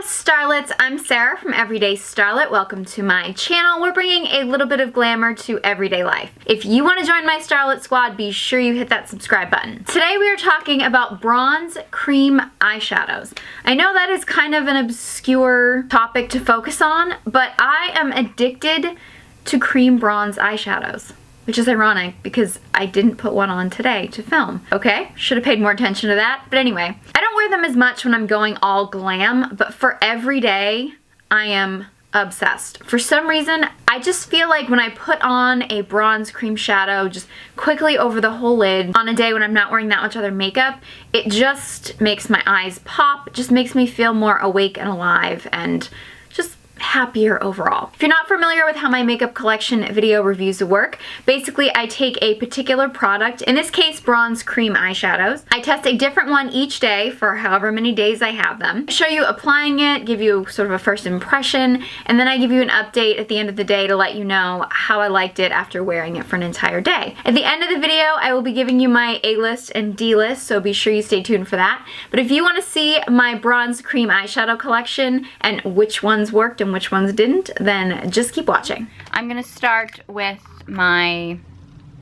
Starlets, I'm Sarah from Everyday Starlet. Welcome to my channel. We're bringing a little bit of glamour to everyday life. If you want to join my Starlet squad, be sure you hit that subscribe button. Today we are talking about bronze cream eyeshadows. I know that is kind of an obscure topic to focus on, but I am addicted to cream bronze eyeshadows. Which is ironic because I didn't put one on today to film. Okay, should have paid more attention to that. But anyway, I don't wear them as much when I'm going all glam, but for every day, I am obsessed. For some reason, I just feel like when I put on a bronze cream shadow just quickly over the whole lid on a day when I'm not wearing that much other makeup, it just makes my eyes pop. It just makes me feel more awake and alive and just happier overall. If you're not familiar with how my makeup collection video reviews work, basically I take a particular product, in this case bronze cream eyeshadows. I test a different one each day for however many days I have them. I show you applying it, give you sort of a first impression, and then I give you an update at the end of the day to let you know how I liked it after wearing it for an entire day. At the end of the video, I will be giving you my A-list and D-list, so be sure you stay tuned for that. But if you want to see my bronze cream eyeshadow collection and which ones worked and which ones didn't, then just keep watching. I'm gonna start with my,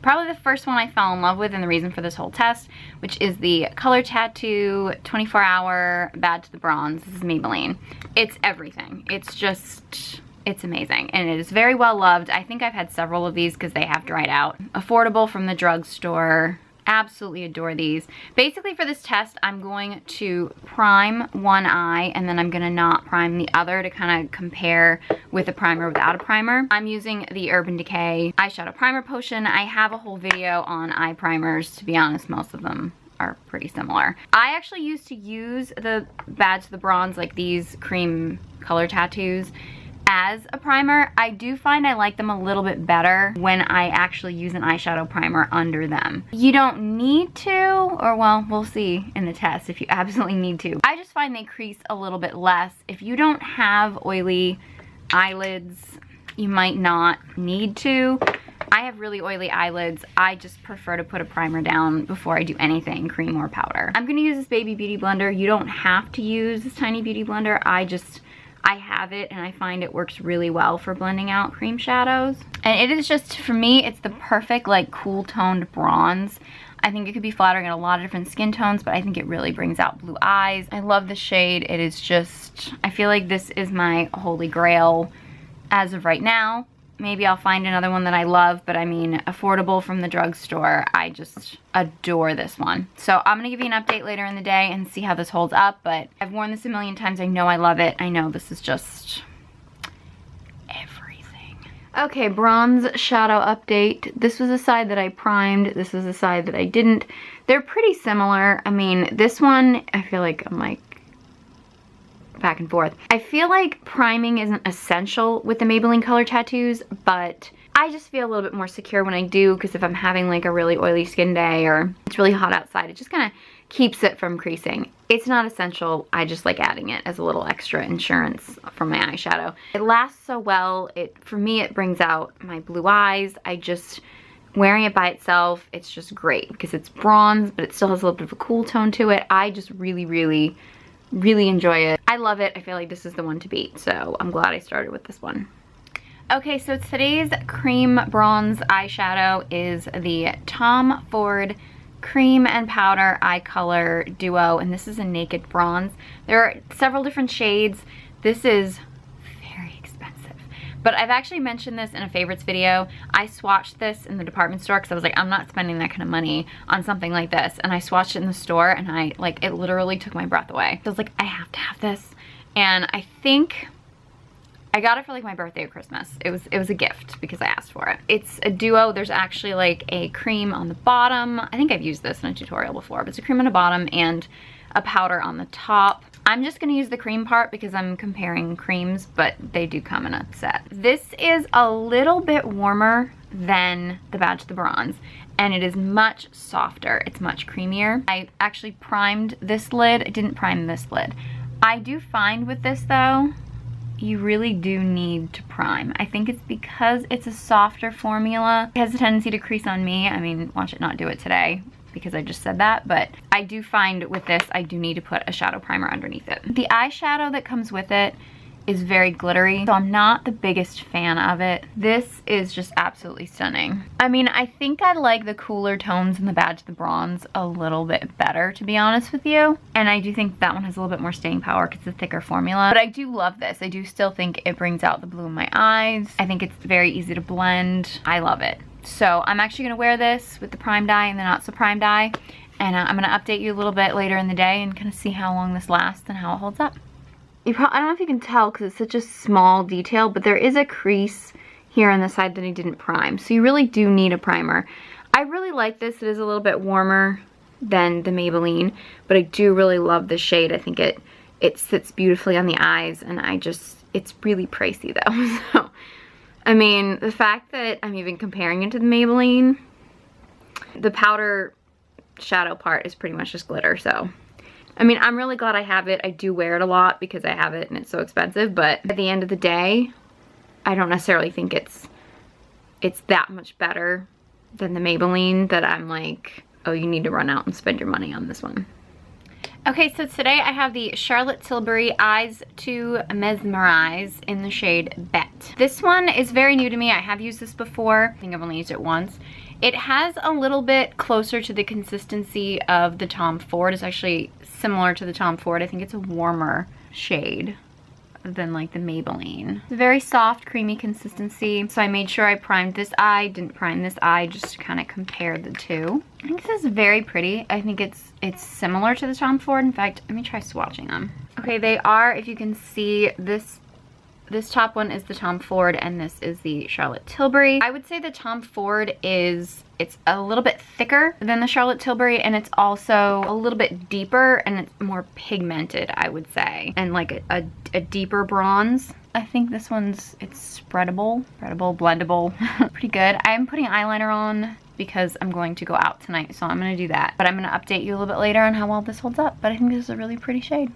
probably the first one I fell in love with and the reason for this whole test, which is the Color Tattoo 24-hour Bad to the Bronze. This is Maybelline. It's everything. It's just, it's amazing and it is very well loved. I think I've had several of these because they have dried out. Affordable from the drugstore. Absolutely adore these. Basically for this test, I'm going to prime one eye and then I'm gonna not prime the other to kind of compare with a primer without a primer. I'm using the Urban Decay Eyeshadow Primer Potion. I have a whole video on eye primers. To be honest, most of them are pretty similar. I actually used to use the Bad to the Bronze, like these cream color tattoos, as a primer. I do find I like them a little bit better when I actually use an eyeshadow primer under them. You don't need to, or well, we'll see in the test if you absolutely need to. I just find they crease a little bit less. If you don't have oily eyelids, you might not need to. I have really oily eyelids. I just prefer to put a primer down before I do anything, cream or powder. I'm gonna use this baby beauty blender. You don't have to use this tiny beauty blender. I have it and I find it works really well for blending out cream shadows. And it is just, for me, it's the perfect like cool toned bronze. I think it could be flattering in a lot of different skin tones, but I think it really brings out blue eyes. I love the shade. It is just, I feel like this is my holy grail as of right now. Maybe I'll find another one that I love, but I mean, affordable from the drugstore. I just adore this one. So I'm gonna give you an update later in the day and see how this holds up, but I've worn this a million times. I know I love it. I know this is just everything. Okay, bronze shadow update. This was a side that I primed. This was a side that I didn't. They're pretty similar. I mean, this one, I feel like I'm like, back and forth. I feel like priming isn't essential with the Maybelline Color Tattoos, but I just feel a little bit more secure when I do, because if I'm having like a really oily skin day or it's really hot outside, it just kind of keeps it from creasing. It's not essential. I just like adding it as a little extra insurance for my eyeshadow. It lasts so well. For me, it brings out my blue eyes. Wearing it by itself, it's just great because it's bronze, but it still has a little bit of a cool tone to it. I just really enjoy it. I love it. I feel like this is the one to beat, so I'm glad I started with this one. Okay, so today's cream bronze eyeshadow is the Tom Ford Cream and Powder Eye Color Duo, and this is a naked bronze. There are several different shades. This is very expensive, but I've actually mentioned this in a favorites video. I swatched this in the department store because I was like, I'm not spending that kind of money on something like this, and I swatched it in the store and it literally took my breath away. So I was like, I have to have this, and I think I got it for like my birthday or Christmas. It was a gift because I asked for it. It's a duo. There's actually like a cream on the bottom. I think I've used this in a tutorial before, but it's a cream on the bottom and a powder on the top. I'm just gonna use the cream part because I'm comparing creams, but they do come in a set. This is a little bit warmer than the Bad to the Bronze, and it is much softer. It's much creamier. I actually primed this lid. I didn't prime this lid. I do find with this though, you really do need to prime. I think it's because it's a softer formula. It has a tendency to crease on me. I mean, watch it not do it today. because I just said that, but I do find with this, I do need to put a shadow primer underneath it. The eyeshadow that comes with it is very glittery, so I'm not the biggest fan of it. This is just absolutely stunning. I mean, I think I like the cooler tones in the Bad to the Bronze a little bit better, to be honest with you. And I do think that one has a little bit more staying power because it's a thicker formula. But I do love this. I do still think it brings out the blue in my eyes. I think it's very easy to blend. I love it. So I'm actually gonna wear this with the primed eye and the not so primed eye. And I'm gonna update you a little bit later in the day and kind of see how long this lasts and how it holds up. I don't know if you can tell because it's such a small detail, but there is a crease here on the side that I didn't prime. So you really do need a primer. I really like this. It is a little bit warmer than the Maybelline, but I do really love the shade. I think it sits beautifully on the eyes, and it's really pricey though. So, I mean, the fact that I'm even comparing it to the Maybelline, the powder shadow part is pretty much just glitter, so. I mean, I'm really glad I have it. I do wear it a lot because I have it and it's so expensive, but at the end of the day, I don't necessarily think it's that much better than the Maybelline that I'm like, oh, you need to run out and spend your money on this one. Okay, so today I have the Charlotte Tilbury Eyes to Mesmerize in the shade Bet. This one is very new to me. I have used this before. I think I've only used it once. It has a little bit closer to the consistency of the Tom Ford. It's actually similar to the Tom Ford. I think it's a warmer shade than like the Maybelline. It's a very soft, creamy consistency. So I made sure I primed this eye, didn't prime this eye, just to kind of compare the two. I think this is very pretty. I think it's similar to the Tom Ford. In fact, let me try swatching them. Okay, they are, if you can see, this top one is the Tom Ford and this is the Charlotte Tilbury. I would say the Tom Ford it's a little bit thicker than the Charlotte Tilbury, and it's also a little bit deeper and it's more pigmented, I would say, and like a deeper bronze. I think this it's spreadable, blendable, pretty good. I'm putting eyeliner on because I'm going to go out tonight, so I'm gonna do that. But I'm gonna update you a little bit later on how well this holds up, but I think this is a really pretty shade.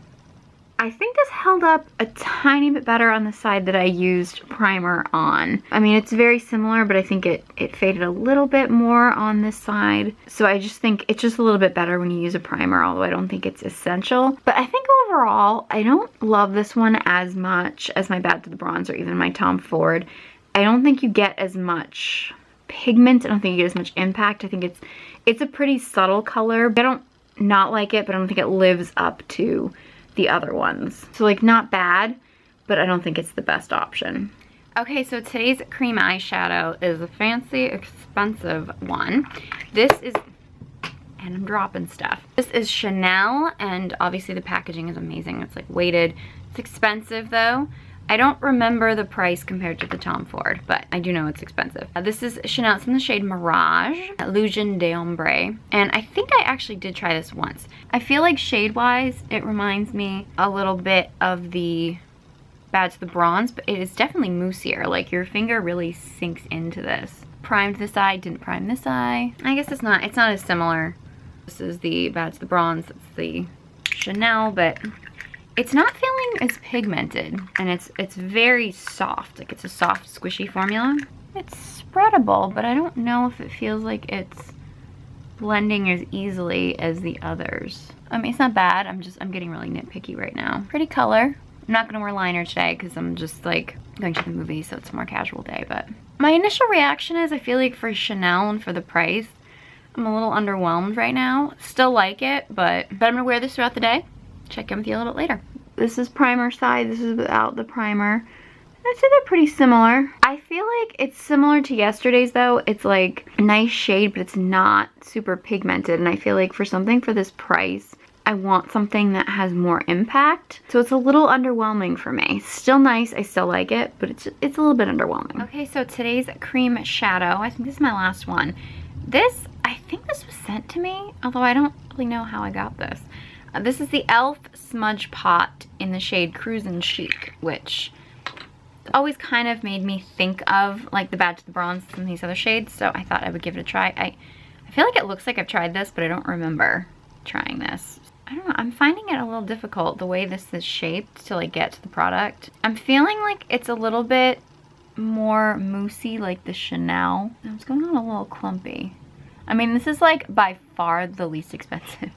I think this held up a tiny bit better on the side that I used primer on. I mean, it's very similar, but I think it faded a little bit more on this side. So I just think it's just a little bit better when you use a primer, although I don't think it's essential. But I think overall, I don't love this one as much as my Bad to the Bronze or even my Tom Ford. I don't think you get as much pigment. I don't think you get as much impact. I think it's a pretty subtle color. I don't not like it, but I don't think it lives up to the other ones. So like not bad, but I don't think it's the best option. Okay, so today's cream eyeshadow is a fancy, expensive one. This is, and I'm dropping stuff. This is Chanel, and obviously the packaging is amazing. It's like weighted. It's expensive though. I don't remember the price compared to the Tom Ford, but I do know it's expensive. This is Chanel. It's in the shade Mirage, Illusion d'Ombre, and I think I actually did try this once. I feel like shade-wise, it reminds me a little bit of the Bad to the Bronze, but it is definitely moussier. Like your finger really sinks into this. Primed this eye, didn't prime this eye. I guess it's not as similar. This is the Bad to the Bronze, it's the Chanel, but it's not feeling as pigmented, and it's very soft. Like it's a soft, squishy formula. It's spreadable, but I don't know if it feels like it's blending as easily as the others. I mean, it's not bad. I'm getting really nitpicky right now. Pretty color. I'm not gonna wear liner today because I'm just like going to the movies, so it's a more casual day, but my initial reaction is I feel like for Chanel and for the price, I'm a little underwhelmed right now. Still like it, but I'm gonna wear this throughout the day. Check in with you a little bit later. This is primer side, this is without the primer. I'd say they're pretty similar. I feel like it's similar to yesterday's though. It's like a nice shade, but it's not super pigmented. And I feel like for something for this price, I want something that has more impact. So it's a little underwhelming for me. Still nice, I still like it, but it's a little bit underwhelming. Okay, so today's cream shadow, I think this is my last one. I think this was sent to me, although I don't really know how I got this. This is the e.l.f. Smudge Pot in the shade Cruisin' Chic, which always kind of made me think of like the Bad to the Bronze and these other shades, so I thought I would give it a try. I feel like it looks like I've tried this, but I don't remember trying this. I don't know, I'm finding it a little difficult the way this is shaped to like get to the product. I'm feeling like it's a little bit more moussey like the Chanel. It's going on a little clumpy. I mean, this is like by far the least expensive,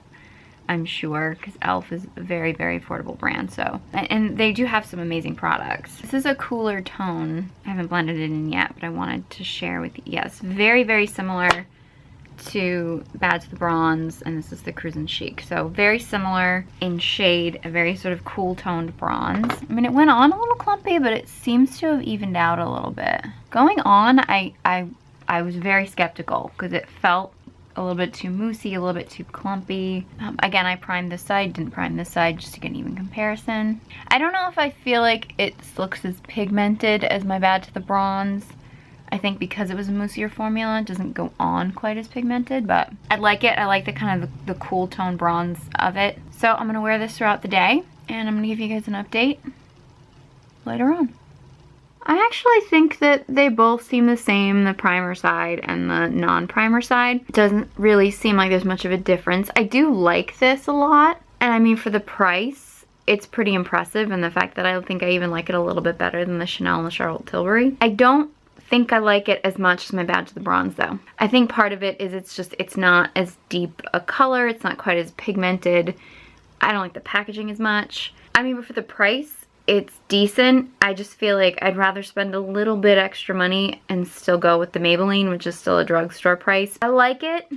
I'm sure, because e.l.f. is a very, very affordable brand, so. And they do have some amazing products. This is a cooler tone. I haven't blended it in yet, but I wanted to share with you. Yes, very, very similar to Bad to the Bronze, and this is the Cruisin' Chic. So very similar in shade, a very sort of cool toned bronze. I mean, it went on a little clumpy, but it seems to have evened out a little bit. Going on, I was very skeptical because it felt a little bit too moussey, a little bit too clumpy. Again, I primed this side, didn't prime this side, just to get an even comparison. I don't know if I feel like it looks as pigmented as my Bad to the Bronze. I think because it was a moussier formula, it doesn't go on quite as pigmented, but I like it. I like the kind of the cool tone bronze of it. So I'm gonna wear this throughout the day, and I'm gonna give you guys an update later on. I actually think that they both seem the same, the primer side and the non-primer side. It doesn't really seem like there's much of a difference. I do like this a lot, and I mean, for the price, it's pretty impressive, and the fact that I think I even like it a little bit better than the Chanel and the Charlotte Tilbury. I don't think I like it as much as my Bad to the Bronze though. I think part of it is it's not as deep a color, it's not quite as pigmented. I don't like the packaging as much. I mean, but for the price, it's decent. I just feel like I'd rather spend a little bit extra money and still go with the Maybelline, which is still a drugstore price. I like it,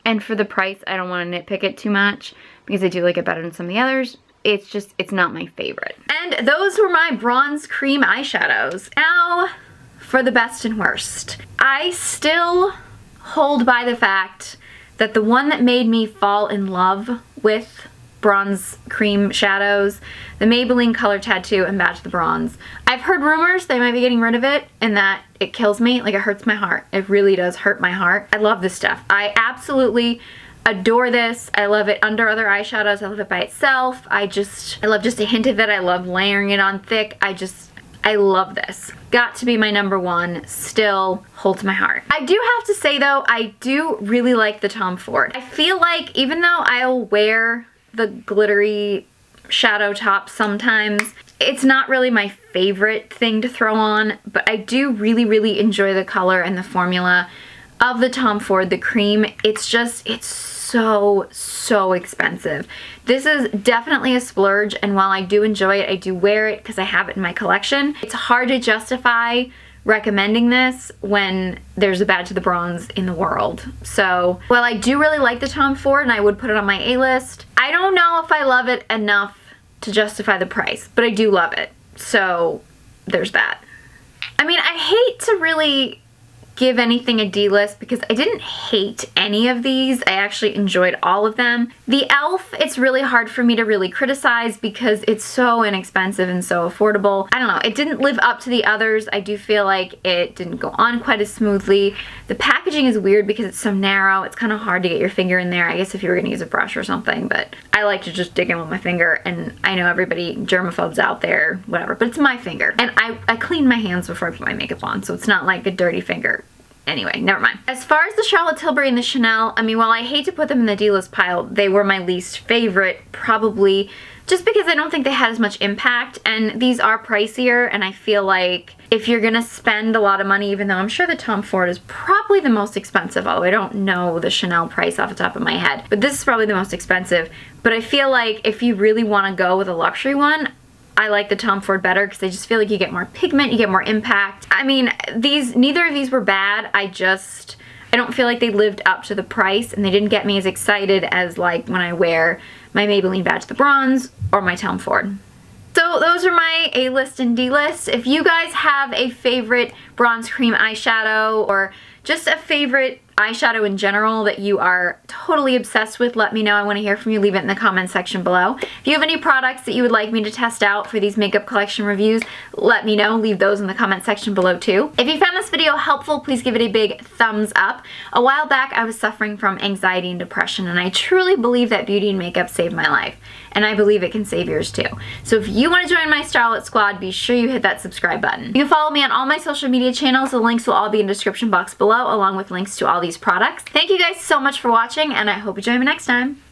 and for the price, I don't want to nitpick it too much because I do like it better than some of the others. It's not my favorite. And those were my bronze cream eyeshadows. Now, for the best and worst. I still hold by the fact that the one that made me fall in love with bronze cream shadows, the Maybelline Color Tattoo and Bad to the Bronze. I've heard rumors they might be getting rid of it and that it kills me, like it hurts my heart. It really does hurt my heart. I love this stuff. I absolutely adore this. I love it under other eyeshadows. I love it by itself. I love just a hint of it. I love layering it on thick. I love this. Got to be my number one, still holds my heart. I do have to say though, I do really like the Tom Ford. I feel like even though I'll wear the glittery shadow top sometimes, it's not really my favorite thing to throw on, but I do really, really enjoy the color and the formula of the Tom Ford, the cream. It's so expensive. This is definitely a splurge, and while I do enjoy it, I do wear it because I have it in my collection. It's hard to justify recommending this when there's a Bad to the Bronze in the world. So, while I do really like the Tom Ford and I would put it on my A-list, I don't know if I love it enough to justify the price, but I do love it. So, there's that. I mean, I hate to really give anything a D-list because I didn't hate any of these. I actually enjoyed all of them. The e.l.f., it's really hard for me to really criticize because it's so inexpensive and so affordable. I don't know, it didn't live up to the others. I do feel like it didn't go on quite as smoothly. The packaging is weird because it's so narrow. It's kind of hard to get your finger in there, I guess if you were gonna use a brush or something, but I like to just dig in with my finger, and I know everybody, germaphobes out there, whatever, but it's my finger. And I clean my hands before I put my makeup on, so it's not like a dirty finger. Anyway, never mind. As far as the Charlotte Tilbury and the Chanel, I mean, while I hate to put them in the D-list pile, they were my least favorite, probably just because I don't think they had as much impact, and these are pricier, and I feel like if you're gonna spend a lot of money, even though I'm sure the Tom Ford is probably the most expensive, although I don't know the Chanel price off the top of my head, but this is probably the most expensive, but I feel like if you really wanna go with a luxury one, I like the Tom Ford better because I just feel like you get more pigment, you get more impact. I mean, neither of these were bad. I don't feel like they lived up to the price, and they didn't get me as excited as like when I wear my Maybelline Bad to the Bronze or my Tom Ford. So those are my A-list and D-list. If you guys have a favorite bronze cream eyeshadow or just a favorite eyeshadow in general that you are totally obsessed with, let me know. I want to hear from you. Leave it in the comment section below. If you have any products that you would like me to test out for these makeup collection reviews, let me know. Leave those in the comment section below too. If you found this video helpful, please give it a big thumbs up. A while back, I was suffering from anxiety and depression, and I truly believe that beauty and makeup saved my life. And I believe it can save yours too. So if you want to join my Starlet Squad, be sure you hit that subscribe button. You can follow me on all my social media channels. The links will all be in the description box below, along with links to all these products. Thank you guys so much for watching, and I hope you join me next time.